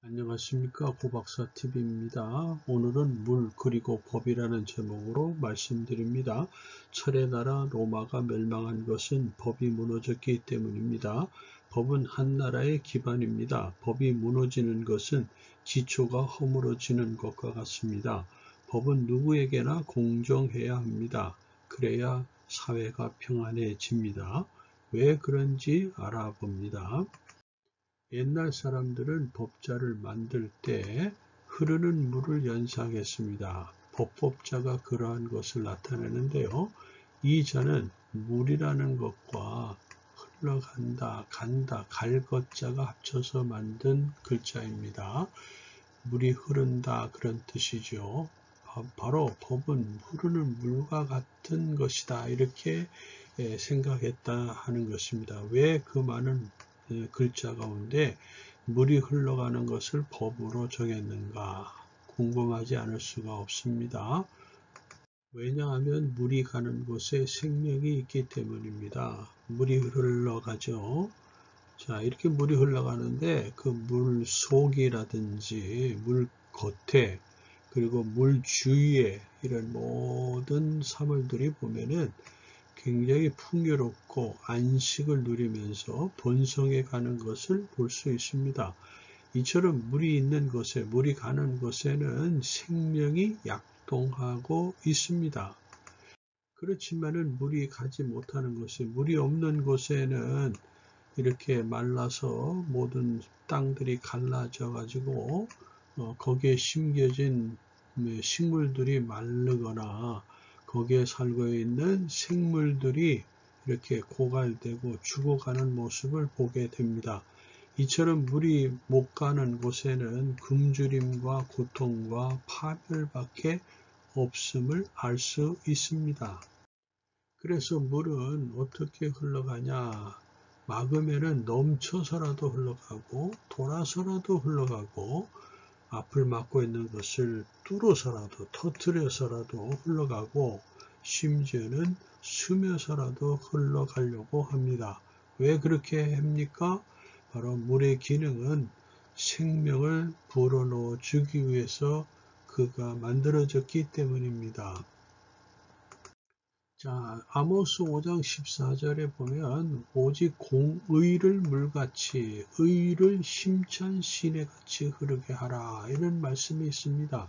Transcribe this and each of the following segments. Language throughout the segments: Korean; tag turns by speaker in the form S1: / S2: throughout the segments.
S1: 안녕하십니까, 고박사 TV입니다. 오늘은 물 그리고 법이라는 제목으로 말씀드립니다. 철의 나라 로마가 멸망한 것은 법이 무너졌기 때문입니다. 법은 한 나라의 기반입니다. 법이 무너지는 것은 기초가 허물어지는 것과 같습니다. 법은 누구에게나 공정해야 합니다. 그래야 사회가 평안해집니다. 왜 그런지 알아봅니다. 옛날 사람들은 법자를 만들 때 흐르는 물을 연상했습니다. 법법자가 그러한 것을 나타내는데요. 이 자는 물이라는 것과 흘러간다, 간다, 갈 것자가 합쳐서 만든 글자입니다. 물이 흐른다 그런 뜻이죠. 바로 법은 흐르는 물과 같은 것이다 이렇게 생각했다 하는 것입니다. 왜 그 많은 글자 가운데 물이 흘러가는 것을 법으로 정했는가 궁금하지 않을 수가 없습니다. 왜냐하면 물이 가는 곳에 생명이 있기 때문입니다. 물이 흘러가죠. 자, 이렇게 물이 흘러가는데 그 물 속이라든지 물 겉에 그리고 물 주위에 이런 모든 사물들이 보면은 굉장히 풍요롭고 안식을 누리면서 번성해 가는 것을 볼 수 있습니다. 이처럼 물이 있는 곳에, 물이 가는 곳에는 생명이 약동하고 있습니다. 그렇지만은 물이 가지 못하는 곳에, 물이 없는 곳에는 이렇게 말라서 모든 땅들이 갈라져 가지고 거기에 심겨진 식물들이 마르거나 거기에 살고 있는 생물들이 이렇게 고갈되고 죽어가는 모습을 보게 됩니다. 이처럼 물이 못 가는 곳에는 굶주림과 고통과 파멸밖에 없음을 알 수 있습니다. 그래서 물은 어떻게 흘러가냐? 막으면은 넘쳐서라도 흘러가고 돌아서라도 흘러가고 앞을 막고 있는 것을 뚫어서라도 터뜨려서라도 흘러가고 심지어는 스며서라도 흘러가려고 합니다. 왜 그렇게 합니까? 바로 물의 기능은 생명을 불어넣어 주기 위해서 그가 만들어졌기 때문입니다. 자, 아모스 5장 14절에 보면 오직 공의를 물같이 의를 힘찬 시내같이 흐르게 하라 이런 말씀이 있습니다.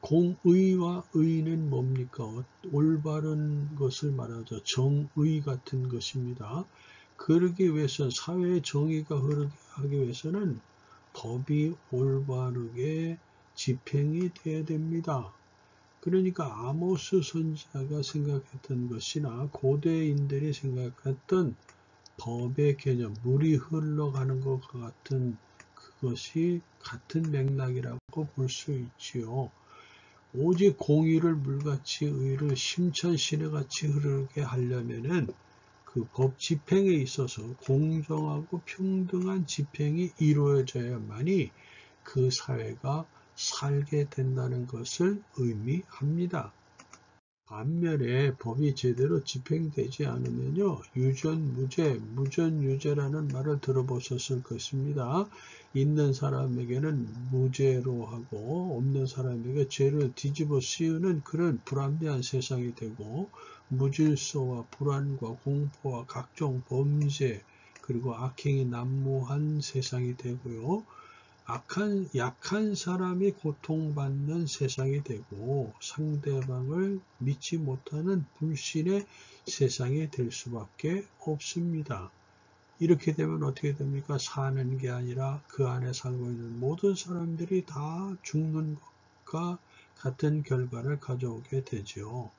S1: 공의와 의는 뭡니까? 올바른 것을 말하죠. 정의 같은 것입니다. 그러기 위해서는 사회의 정의가 흐르게 하기 위해서는 법이 올바르게 집행이 되어야 됩니다. 그러니까 아모스 선지자가 생각했던 것이나 고대인들이 생각했던 법의 개념, 물이 흘러가는 것과 같은 그것이 같은 맥락이라고 볼 수 있지요. 오직 공의를 물같이 의를 심천 시내같이 흐르게 하려면은 그 법 집행에 있어서 공정하고 평등한 집행이 이루어져야만이 그 사회가 살게 된다는 것을 의미합니다. 반면에 법이 제대로 집행되지 않으면요, 유전무죄, 무전유죄라는 말을 들어보셨을 것입니다. 있는 사람에게는 무죄로 하고 없는 사람에게 죄를 뒤집어 씌우는 그런 불합리한 세상이 되고 무질서와 불안과 공포와 각종 범죄 그리고 악행이 난무한 세상이 되고요. 약한 사람이 고통받는 세상이 되고 상대방을 믿지 못하는 불신의 세상이 될 수밖에 없습니다. 이렇게 되면 어떻게 됩니까? 사는 게 아니라 그 안에 살고 있는 모든 사람들이 다 죽는 것과 같은 결과를 가져오게 되죠.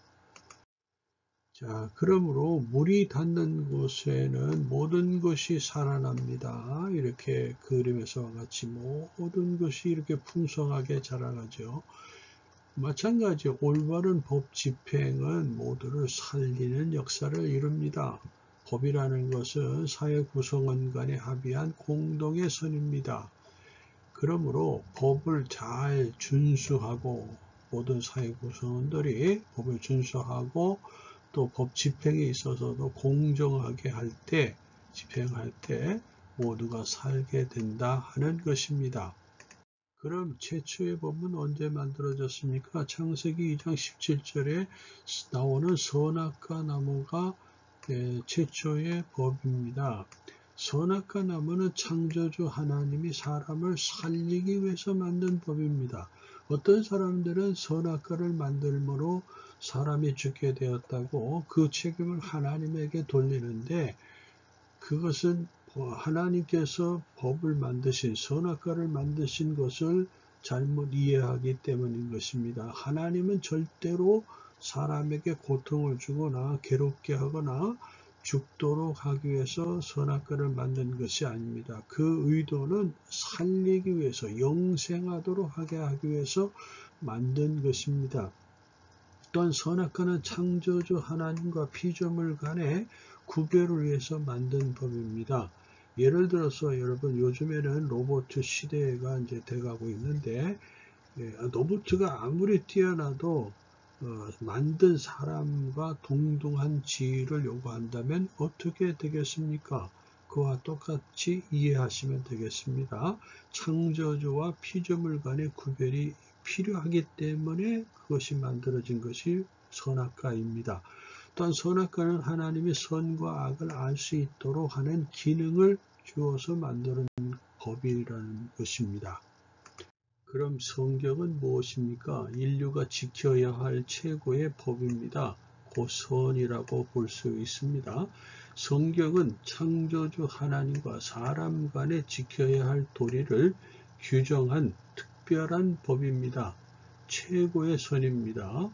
S1: 자, 그러므로 물이 닿는 곳에는 모든 것이 살아납니다. 이렇게 그림에서와 같이 모든 것이 이렇게 풍성하게 자라나죠. 마찬가지 올바른 법 집행은 모두를 살리는 역사를 이룹니다. 법이라는 것은 사회 구성원 간에 합의한 공동의 선입니다. 그러므로 법을 잘 준수하고 모든 사회 구성원들이 법을 준수하고 또 법 집행에 있어서도 공정하게 할 때, 집행할 때 모두가 살게 된다 하는 것입니다. 그럼 최초의 법은 언제 만들어졌습니까? 창세기 2장 17절에 나오는 선악과 나무가 최초의 법입니다. 선악과 나무는 창조주 하나님이 사람을 살리기 위해서 만든 법입니다. 어떤 사람들은 선악과를 만들므로 사람이 죽게 되었다고 그 책임을 하나님에게 돌리는데, 그것은 하나님께서 법을 만드신, 선악과를 만드신 것을 잘못 이해하기 때문인 것입니다. 하나님은 절대로 사람에게 고통을 주거나 괴롭게 하거나 죽도록 하기 위해서 선악과를 만든 것이 아닙니다. 그 의도는 살리기 위해서, 영생하도록 하기 위해서 만든 것입니다. 또한 선악과는 창조주 하나님과 피조물 간의 구별을 위해서 만든 법입니다. 예를 들어서 여러분, 요즘에는 로봇 시대가 이제 돼가고 있는데, 로봇가 아무리 뛰어나도 만든 사람과 동등한 지위를 요구한다면 어떻게 되겠습니까? 그와 똑같이 이해하시면 되겠습니다. 창조주와 피조물 간의 구별이 필요하기 때문에 그것이 만들어진 것이 선악과입니다. 또한 선악과는 하나님이 선과 악을 알 수 있도록 하는 기능을 주어서 만드는 법이라는 것입니다. 그럼 성경은 무엇입니까? 인류가 지켜야 할 최고의 법입니다. 곧 선이라고 볼 수 있습니다. 성경은 창조주 하나님과 사람 간에 지켜야 할 도리를 규정한 특별한 법입니다. 최고의 선입니다.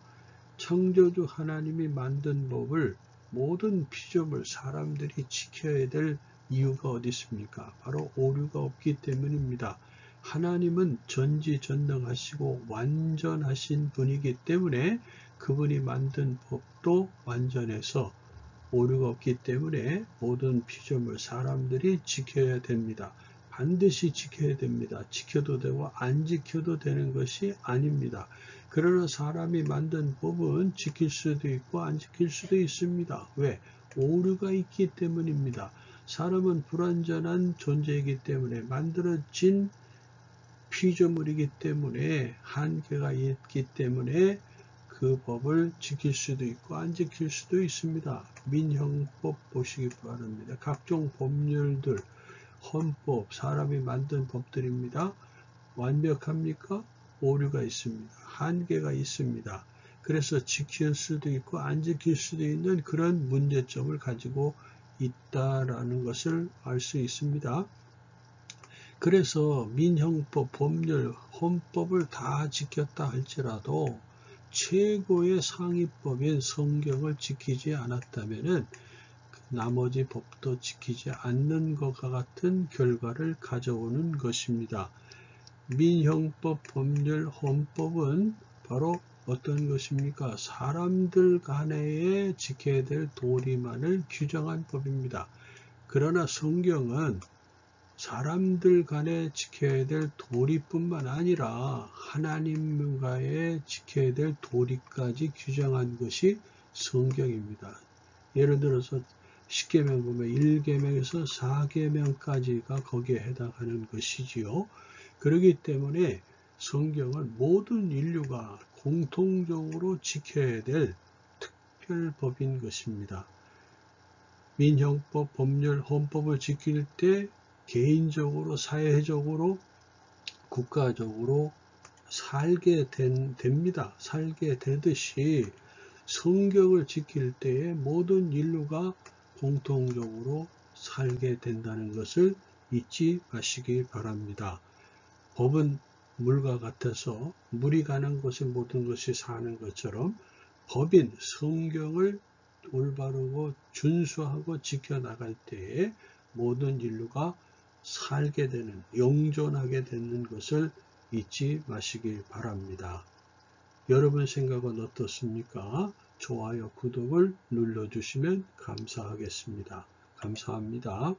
S1: 창조주 하나님이 만든 법을 모든 피조물, 사람들이 지켜야 될 이유가 어디 있습니까? 바로 오류가 없기 때문입니다. 하나님은 전지전능하시고 완전하신 분이기 때문에 그분이 만든 법도 완전해서 오류가 없기 때문에 모든 피조물, 사람들이 지켜야 됩니다. 반드시 지켜야 됩니다. 지켜도 되고 안 지켜도 되는 것이 아닙니다. 그러나 사람이 만든 법은 지킬 수도 있고 안 지킬 수도 있습니다. 왜? 오류가 있기 때문입니다. 사람은 불완전한 존재이기 때문에, 만들어진 피조물이기 때문에, 한계가 있기 때문에 그 법을 지킬 수도 있고 안 지킬 수도 있습니다. 민형법 보시기 바랍니다. 각종 법률들, 헌법, 사람이 만든 법들입니다. 완벽합니까? 오류가 있습니다. 한계가 있습니다. 그래서 지킬 수도 있고 안 지킬 수도 있는 그런 문제점을 가지고 있다라는 것을 알 수 있습니다. 그래서 민형법, 법률, 헌법을 다 지켰다 할지라도 최고의 상위법인 성경을 지키지 않았다면 나머지 법도 지키지 않는 것과 같은 결과를 가져오는 것입니다. 민형법, 법률, 헌법은 바로 어떤 것입니까? 사람들 간에 지켜야 될 도리만을 규정한 법입니다. 그러나 성경은 사람들 간에 지켜야 될 도리뿐만 아니라 하나님과의 지켜야 될 도리까지 규정한 것이 성경입니다. 예를 들어서 10계명 보면 1계명에서 4계명까지가 거기에 해당하는 것이지요. 그렇기 때문에 성경은 모든 인류가 공통적으로 지켜야 될 특별법인 것입니다. 민형법, 법률, 헌법을 지킬 때 개인적으로, 사회적으로, 국가적으로 살게 됩니다. 살게 되듯이 성경을 지킬 때에 모든 인류가 공통적으로 살게 된다는 것을 잊지 마시기 바랍니다. 법은 물과 같아서 물이 가는 곳에 모든 것이 사는 것처럼 법인 성경을 올바르고 준수하고 지켜나갈 때에 모든 인류가 살게 되는, 영존하게 되는 것을 잊지 마시길 바랍니다. 여러분 생각은 어떻습니까? 좋아요, 구독을 눌러주시면 감사하겠습니다. 감사합니다.